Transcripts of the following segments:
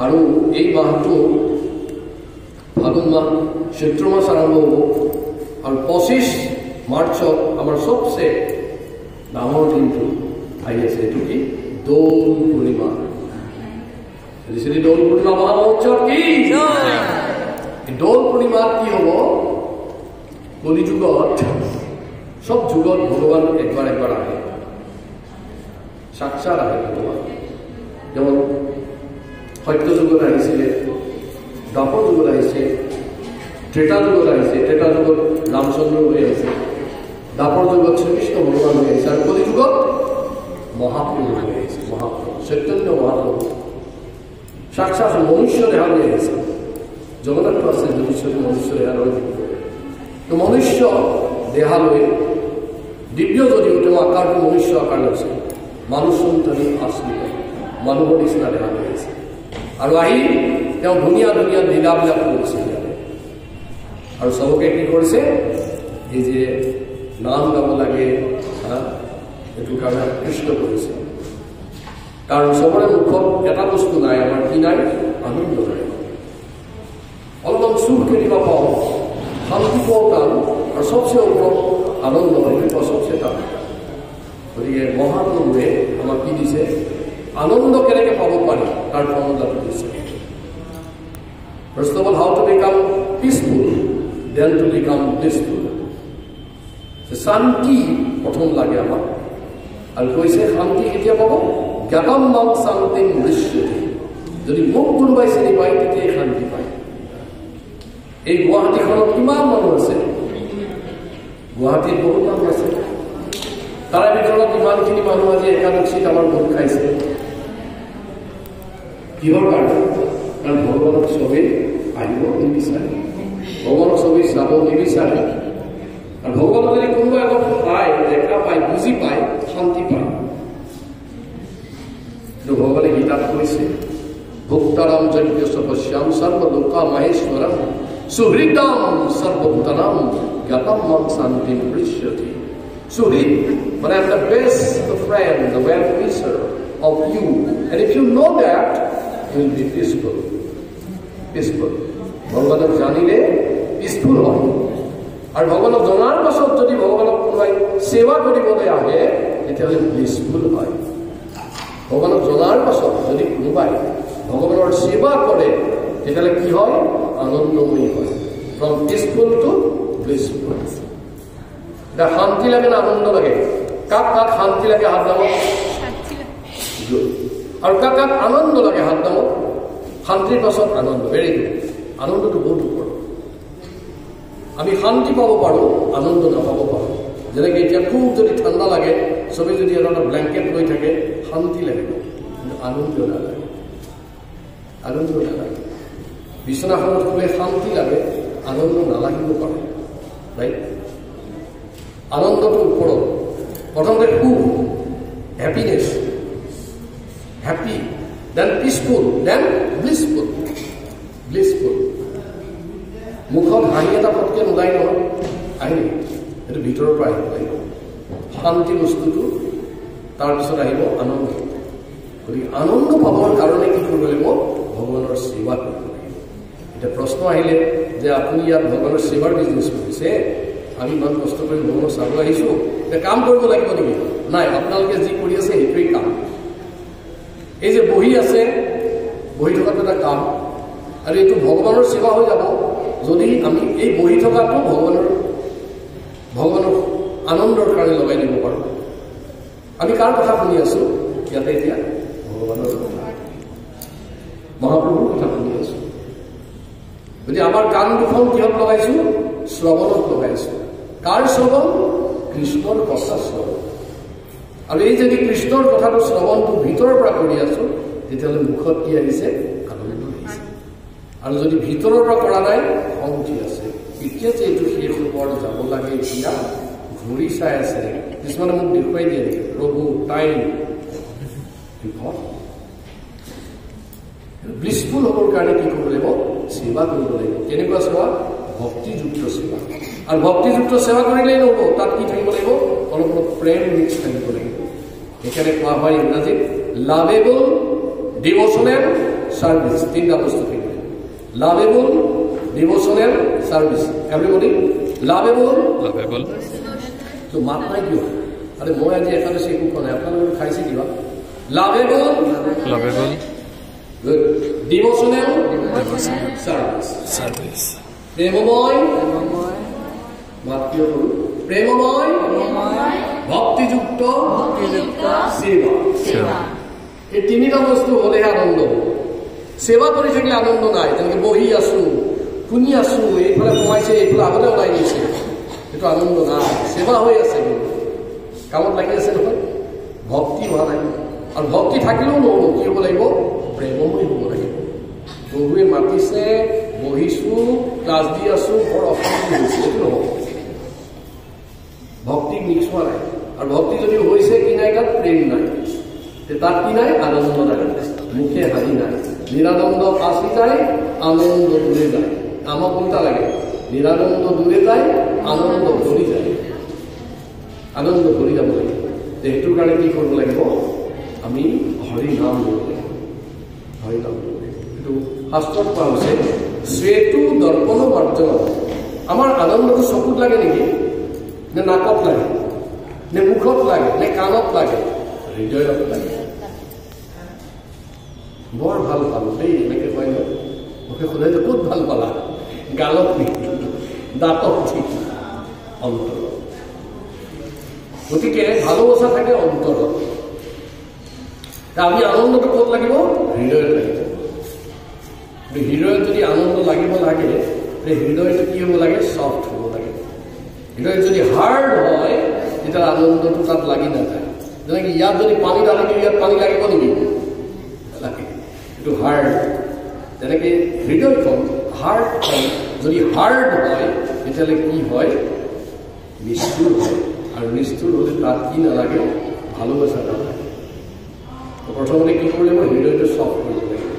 আৰু এই মাহটো ফাগুন মাহ চৈত্ৰ মাস আৰম্ভ হ'ব আৰু 25 মাৰ্চত আমাৰ সবচে ডাঙৰ দিনটো আহি আছে এইটো কি দৌল পূৰ্ণিমা শ্ৰী দৌল পূৰ্ণিমা মহামহোৎসৱ কি দৌল পূৰ্ণিমা কি হ'ব কলি যুগত সব যুগত ভগৱান একবাৰ একবাৰ আহে সাক্ষাৎ আহে ভগৱান যেমন সত্য যুগত আহিছিলে দ্বাপৰ যুগত আহিছে ত্ৰেতা যুগত আহিছে ত্ৰেতা যুগত ৰামচন্দ্ৰ হৈ আহিছে দ্বাপৰ যুগত শ্ৰীকৃষ্ণ ভগৱান হৈ আহিছে আৰু কলি যুগত মহাপ্ৰভু হৈ আহিছে মহাপ্ৰভু চৈতন্য মহাপ্ৰভু সাক্ষাৎ মনুষ্য দেহা লৈ আহিছে জগন্নাথ আছে মনুষ্য দেহা লৈ তো মনুষ্য দেহা লৈ দিব্য যদিও তেওঁ আকাৰটো মনুষ্য আকাৰ লৈছে মানুহ সন্তানী আশ্ৰিত মানুহৰ নিচিনা দেহা লৈ আহিছে আৰু আহি তেওঁ ধুনীয়া ধুনীয়া লীলাবিলাক কৰিছে আৰু চবকে কি কৰিছে এই যে নাম গাব লাগে এইটো কাৰণে কৃষ্ণ কৰিছে কাৰণ চবৰে মুখত এটা বস্তু নাই আমাৰ কি নাই আনন্দ নাই অলপমান সুখ কেতিয়াবা পাওঁ শান্তি পাওঁ টান আৰু সবচে ওপৰত আনন্দ সেইটো সবচে টান গতিকে মহাপ্ৰভুৱে আমাক কি দিছে আনন্দ কেনেকৈ পাব পাৰি তাৰ ফৰ্মুলাটো দিছে First of all, how to become peaceful, then to become blissful. শান্তি প্ৰথম লাগে আমাক আৰু কৈছে শান্তি কেতিয়া পাব জ্ঞাতম মাং শান্তি মৃষ্যতি যদি মোক কোনোবাই চিনি পায় তেতিয়াই শান্তি পায় এই গুৱাহাটীখনত কিমান মানুহ আছে গুৱাহাটীত বহুত মানুহ আছে তাৰে ভিতৰত ইমানখিনি মানুহ আজি একাদশীত আমাৰ গোট খাইছে কিহৰ কাৰণে কাৰণ ভগৱানক চবেই আহিব নিবিচাৰে ভগৱানক চবেই চাব নিবিচাৰে আৰু ভগৱানক যদি কোনোবা এজন পায় দেখা পায় বুজি পায় শান্তি পায় ভগৱানে গীতাত কৈছে ভক্তাৰাম যজ্ঞ সপশ্যাম সৰ্বলোকা মহেশ্বৰম সুহৃদাম সৰ্বভূতানাম জ্ঞাতম মাং শান্তি মৃষ্যতি সুহৃদ মানে I'm the best friend, the well-wisher of you, and if you know that you will be peaceful. ভগৱানক জানিলে পিছফুল হয় আৰু ভগৱানক জনাৰ পাছত যদি ভগৱানক কোনোবাই সেৱা কৰিবলৈ আহে তেতিয়াহ'লে ব্লিছফুল হয় ভগৱানক জনাৰ পাছত যদি কোনোবাই ভগৱানৰ সেৱা কৰে তেতিয়াহ'লে কি হয় আনন্দময়ী হয় ফ্ৰম পিছফুল টু ব্লিছফুল এটা শান্তি লাগে না আনন্দ লাগে কাক কাক শান্তি লাগে হাত দামত আৰু কাক কাক আনন্দ লাগে হাত দামত শান্তিৰ পাছত আনন্দ ভেৰি গুড আনন্দটো বহুত ওপৰত আমি শান্তি পাব পাৰোঁ আনন্দ নাপাব পাৰোঁ যেনেকৈ এতিয়া খুব যদি ঠাণ্ডা লাগে চবেই যদি এটা ব্লেংকেট লৈ থাকে শান্তি লাগিব কিন্তু আনন্দ নালাগে বিচনাখনত খুবেই শান্তি লাগে আনন্দ নালাগিব পাৰে ৰাইট আনন্দটোৰ ওপৰত প্ৰথমতে সুখ happiness happy then peaceful then blissful মুখত হাঁহি এটা পটকে নোলাই নহয় আহিব এইটো ভিতৰৰ পৰা আহিব লাগিব শান্তি বস্তুটো তাৰপিছত আহিব আনন্দ গতিকে আনন্দ পাবৰ কাৰণে কি কৰিব লাগিব ভগৱানৰ সেৱা কৰিব লাগিব এতিয়া প্ৰশ্ন আহিলে যে আপুনি ইয়াত ভগৱানৰ সেৱাৰ বিজনেছ কৰিছে আমি ইমান কষ্ট কৰি ভগৱানক চাব আহিছোঁ এতিয়া কাম কৰিব লাগিব নেকি নাই আপোনালোকে যি কৰি আছে সেইটোৱেই কাম এই যে বহি আছে বহি থকাটো এটা কাম আৰু এইটো ভগৱানৰ সেৱা হৈ যাব যদি আমি এই বহি থকাটো ভগৱানৰ আনন্দৰ কাৰণে লগাই দিব পাৰোঁ আমি কাৰ কথা শুনি আছোঁ ইয়াতে এতিয়া ভগৱানৰ কথা মহাপ্ৰভুৰ কথা শুনি আছোঁ যদি আমাৰ কাণ দুখন কিহত লগাইছোঁ শ্ৰৱণত লগাইছোঁ কাৰ শ্ৰৱণ কৃষ্ণৰ কথা শ্ৰৱণ আৰু এই যদি কৃষ্ণৰ কথাটো শ্ৰৱণটো ভিতৰৰ পৰা কৰি আছোঁ তেতিয়াহ'লে মুখত কি আহিছে আনন্দ আহিছে আৰু যদি ভিতৰৰ পৰা কৰা নাই খং উঠি আছে এতিয়া যে এইটো শেষ ওপৰত যাব লাগে এতিয়া ঘূৰি চাই আছে কিছুমানে মোক দেখুৱাই দিয়ে প্ৰভু টাইম ব্লিছফুল হ'বৰ কাৰণে কি কৰিব লাগিব সেৱা কৰিব লাগিব কেনেকুৱা সেৱা ভক্তিযুক্ত সেৱা আৰু ভক্তিযুক্ত সেৱা কৰিলেই নহ'ব তাত কি থাকিব লাগিব অলপ অলপ প্ৰেম মিক্স থাকিব লাগিব সেইকাৰণে কোৱা হয় ইংৰাজীত লাভেবল ডিভ'চনেল সার্ভিস, তিনটা বস্তু থাকবে। Lovable, devotional, service. Everybody lovable. তো মাত নাই কিয়? আরে মই আজি একাদশী একো কোৱা নাই, আপোনালোকে খাইছে কিবা? Lovable, good. Devotional, service. প্ৰেমময়, মাত কিয় কৰো? প্ৰেমময়, ভক্তিযুক্ত, সেবা। এই তিনিটা বস্তু হলেহে আনন্দ হ'ব। সেৱা কৰি থাকিলে আনন্দ নাই। তেনেকে বহি আছো, শুনি আছো, এইফালে সোমাইছে, এইফালে আগতে ওলাই গৈছে, এইটো আনন্দ নাই। সেৱা হৈ আছে, কামত লাগি আছে নহয়, ভক্তি হোৱা নাই। আৰু ভক্তি থাকিলেও নহ'ব, কি হ'ব লাগিব? প্ৰেমময় হ'ব লাগিব। প্ৰভুৱে মাতিছে, বহিছো, ক্লাছ দি আছো, বৰ অশান্তি হৈছে, এইটো নহ'ব। ভক্তি মিক্স হোৱা নাই। আৰু ভক্তি যদি হৈছে, কি নাই তাত? প্ৰেম নাই। তাত কি নাই? আনন্দ নাই, মুখে হাঁহি নাই। নিরানন্দ আসি যায়, আনন্দ দূরে যায়। আমার কোনটা লাগে? নিরানন্দ দূরে যায়, আনন্দ ভরি যায়। আনন্দ ভরি যাব লাগে। সেইটোৰ কাৰণে কি কৰিব লাগিব? আমি হৰি নাম ল'ব লাগিব। হৰি নাম ল'ব লাগিব। এইটো শাস্ত্ৰত কোৱা হৈছে, শ্বেতু দৰ্পণ বৰ্জন। আমাৰ আনন্দটো চকুত লাগে নেকি? নে নাকত লাগে? নে মুখত লাগে? নে কাণত লাগে? হৃদয়ত লাগে। বৰ ভাল পালো দেই, এনেকে কয় ন। মোকে সোধে যে ক'ত ভাল পালা? গালত নেকি? দাঁতত ঠিক? অন্তৰত। গতিকে ভালোবাসা থাকে অন্তৰত। আমি আনন্দটো ক'ত লাগিব? হৃদয়ত লাগিব। হৃদয়ত যদি আনন্দ লাগিব লাগে, হৃদয়টো কি হ'ব লাগে? সফ্ট হ'ব লাগে। হৃদয় যদি হাৰ্ড হয়, তেতিয়া আনন্দটো তাত লাগি নাযায়। যেনেকে ইয়াত যদি পানী ঢালি দিওঁ, ইয়াত পানী লাগিব নেকি? লাগে। এইটো হাৰ্ড। তেনেকে হৃদয়খন হাৰ্টখন যদি হাৰ্ড হয়, তেতিয়াহ'লে কি হয়? নিষ্ঠুৰ হয়। আৰু নিষ্ঠুৰ হ'লে তাত কি নালাগে? ভালোবাসা নালাগে। প্ৰথমতে কি কৰিব লাগিব? হৃদয়টো চফ্ট কৰিব লাগিব।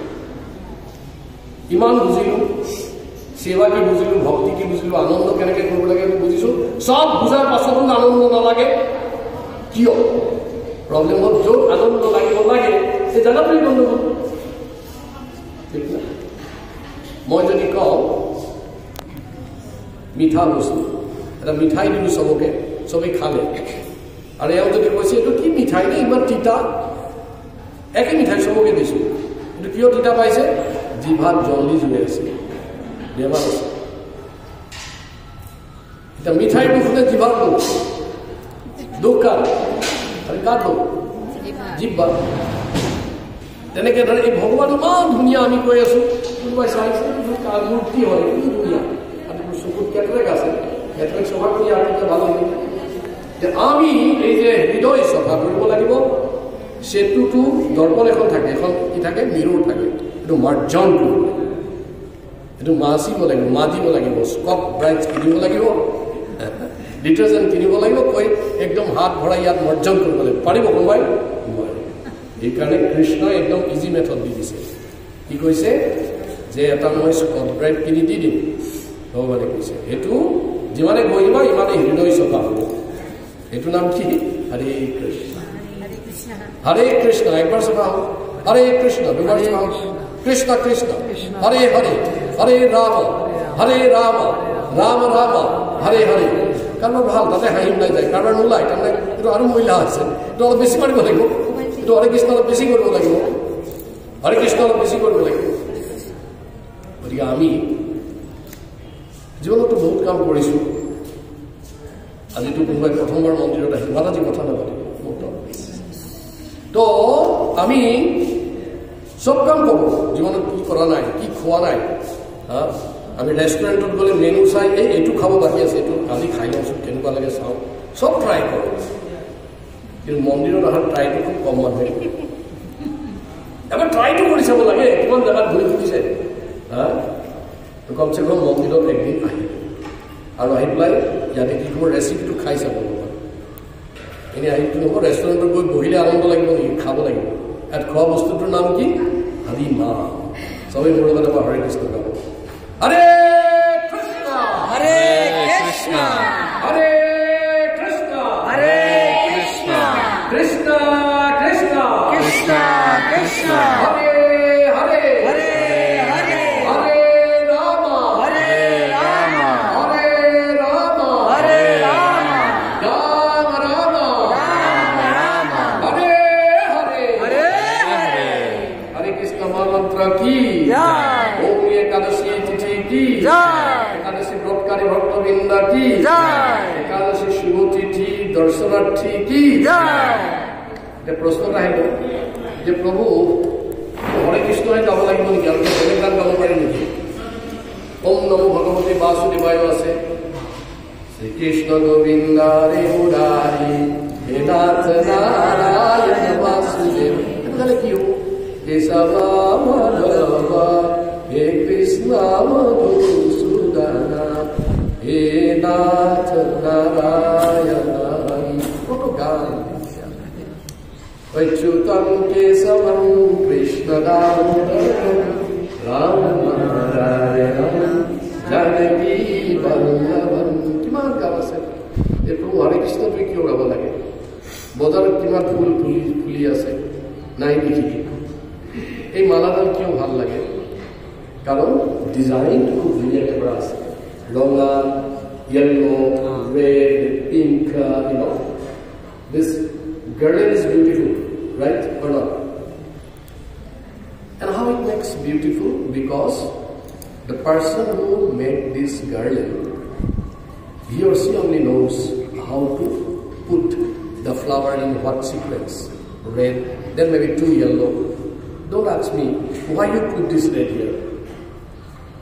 ইমান বুজিলোঁ, সেৱা কি বুজিলোঁ, ভক্তি কি বুজিলোঁ, আনন্দ কেনেকৈ কৰিব লাগে বুজিছোঁ। চব বুজাৰ পাছতো আনন্দ নালাগে কিয়? প্ৰব্লেম হ'ল য'ত আনন্দ লাগিব লাগে সেই জেগাটোৱেই গণ্ডগোল। ঠিক না? মই যদি কওঁ মিঠা বস্তু, এটা মিঠাই দিলোঁ চবকে, চবেই খালে, আৰু এওঁ যদি কৈছে এইটো কি মিঠাই নে ইমান তিতা? একে মিঠাই চবকে দিছোঁ, কিন্তু কিয় তিতা পাইছে? জিভাত জলদি জুৰি আছে, বেমাৰ আছে। এতিয়া মিঠাই দুখনে জিভাৰ দুখ, দুখ কাৰ? আৰু কাৰ দুখ? জিভা। তেনেকে ধৰে এই ভগৱান ইমান ধুনীয়া আমি কৈ আছো, কোনোবাই চাইছে মূৰ্তি হয় কিন্তু ধুনীয়া, আৰু চকুত কেটৰেক আছে, কেটৰেক চফা কৰি আৰু ভাল লাগিব। যে আমি এই যে হৃদয় চফা কৰিব লাগিব, সেতুটো দৰ্পণ এখন থাকে, এখন কি থাকে? মিৰৰ থাকে। এইটো মাৰ্জন কৰিব লাগিব, এইটো মাচিব লাগিব, মাজিব লাগিব, স্কচ ব্ৰাইট কিনিব লাগিব, ডিটাৰজেণ্ট কিনিব লাগিব, কৈ একদম হাত ভৰাই ইয়াত মাৰ্জন কৰিব লাগিব। পাৰিব কোনোবাই? নোৱাৰে। সেইকাৰণে কৃষ্ণই একদম ইজি মেথড দি দিছে। কি কৈছে? যে এটা মই স্কচ ব্ৰাইট কিনি দি দিম, ভগৱানে কৈছে সেইটো যিমানে কৰিবা ইমানে হৃদয় চফা হ'ব। এইটো নাম কি? হৰে কৃষ্ণ। হৰে কৃষ্ণ একবাৰ চফা হ'ব, হৰে কৃষ্ণ দুবাৰ চফা হ'ব, কৃষ্ণ কৃষ্ণ হৰে হৰে, হৰে ৰাম ৰাম ৰাম ৰাম হৰে হৰে। কাৰোবাৰ ভাল, তাতে হাঁহি ওলাই যায়, কাৰোবাৰ নোলায়, তাৰমানে এইটো আৰু মহিলা আছে, এইটো অলপ বেছি মাৰিব লাগিব, এইটো হৰে কৃষ্ণ অলপ বেছি কৰিব লাগিব, হৰে কৃষ্ণ অলপ বেছি কৰিব লাগিব। গতিকে আমি জীৱনতো বহুত কাম কৰিছোঁ। আজিতো কোনোবাই প্ৰথমবাৰ মন্দিৰত আহিছে, মাতাজী কথা নাপাতিব, তো আমি চব কাম ক'ব জীৱনত কি কৰা নাই, কি খোৱা নাই। আমি ৰেষ্টুৰেণ্টত গ'লে মেনু চাই এইটো খাব বাকী আছে, এইটো আজি খাই লওঁচোন কেনেকুৱা লাগে চাওঁ, চব ট্ৰাই কৰোঁ। কিন্তু মন্দিৰত অহাৰ ট্ৰাইটো খুব কম মানুহে। এবাৰ ট্ৰাইটো কৰি চাব লাগে, কিমান জেগাত ঘূৰি ফুৰিছে। তো কমচে কম মন্দিৰত একদিন আহিব, আৰু আহি পেলাই ইয়াতে কি কৰিব? ৰেচিপিটো খাই চাব লাগিব। এনেই আহিটো নহ'ব, ৰেষ্টুৰেণ্টত গৈ বহিলে আনন্দ লাগিব নেকি? খাব লাগিব। ইয়াত খোৱা বস্তুটোৰ নাম কি? হৰি নাম। চবেই মোৰ লগত এবাৰ হৰে কৃষ্ণ গাব। হৰে কৃষ্ণ হৰে কৃষ্ণ হৰে কৃষ্ণ হৰে কৃষ্ণ কৃষ্ণ কৃষ্ণ কৃষ্ণ কৃষ্ণ হৰে হৰে কৃষ্ণ মহামন্ত্র কি জয়। ওম একাদশী তিথি কি জয়। একাদশী ব্রতকারী ভক্তবৃন্দ কি জয়। একাদশী শুভ তিথি দর্শনার্থী কি জয়। এটা প্রশ্নটা আহিব যে প্রভু হরে কৃষ্ণই গাব লাগিব নেকি আৰু বেলেগ গান গাব পাৰি নেকি ওম নমো ভগৱতী বাসুদেৱায় আছে শ্রীকৃষ্ণ গোবিন্দ রে মুরারি হে নাথ নারায়ণ বাসুদেব তাহলে কি হবো কেশব মাধব হে কৃষ্ণ মধুসূদন হে নাথ নারায়ণ কত গান অচ্যুতম কেশবম কৃষ্ণ দামোদরম রাম নারায়ণ জানকী বল্লভম কিমান গান আছে এই প্ৰভু হৰে কৃষ্ণটোৱে কিয় গাব লাগে বজাৰত কিমান ফুল ফুলি আছে নাই দেখি এই মালাডাল কিয় ভাল লাগে কাৰণ ডিজাইনটো খুব ধুনীয়াকৈ কৰা আছে ৰঙা yellow red pink this garland is beautiful, right or not? And how it makes beautiful? Because the person who made this garland, he or she only knows how to put the flower in what sequence. Red, then maybe 2 yellow. Don't ask me why you put this red here.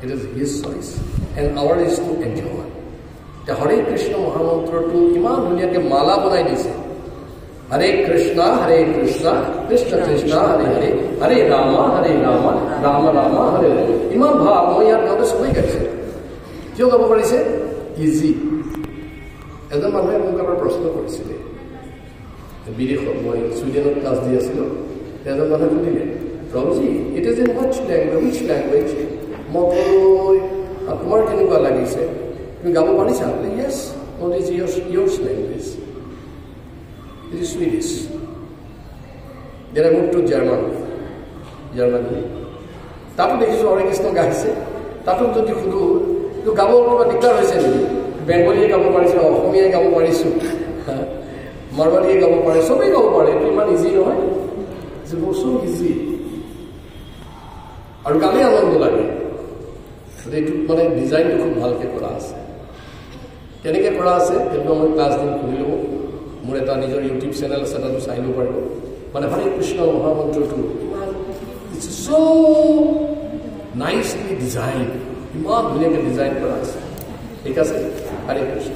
It is his choice, and ours is to enjoy. The Hare Krishna Mahamantra to iman dhuniyake mala banai dise. Hare Krishna, Krishna Krishna, Hare Hare Rama, Rama Rama, Hare Hare. Iman bhav moi yaar gabe sabai gaise. Kyo gabo parise? Easy. Eজন মানুহে মোক এবাৰ প্ৰশ্ন কৰিছিলে বিদেশত মই ছুইডেনত class দি আছিলোঁ এজন মানুহে সুধিলে প্ৰভুজী it is in which language মই ক'লো তোমাৰ কেনেকুৱা লাগিছে তুমি গাব পাৰিছা yes what is your language it is Swedish then I moved to Germany তাতো দেখিছোঁ হৰে কৃষ্ণ গাইছে তাতো যদি সুধো তো গাব কিবা দিগদাৰ হৈছে নেকি বেংগলীয়ে গাব পাৰিছে অসমীয়াই গাব পাৰিছোঁ মাৰৱাৰীয়ে গাব পাৰে চবেই গাব পাৰে এইটো ইমান ইজি নহয় so easy আৰু গালে আনন্দ লাগে এইটো মানে ডিজাইনটো খুব ভালকৈ কৰা আছে কেনেকৈ কৰা আছে সেইটো মই ক্লাছ দিন খুলি ল'ব মোৰ এটা নিজৰ ইউটিউব চেনেল আছে তাতো চাই ল'ব পাৰিব মানে হৰে কৃষ্ণ মহামন্ত্ৰটো ইটছ so nicely designed ইমান ধুনীয়াকৈ ডিজাইন কৰা আছে ঠিক আছে হৰে কৃষ্ণ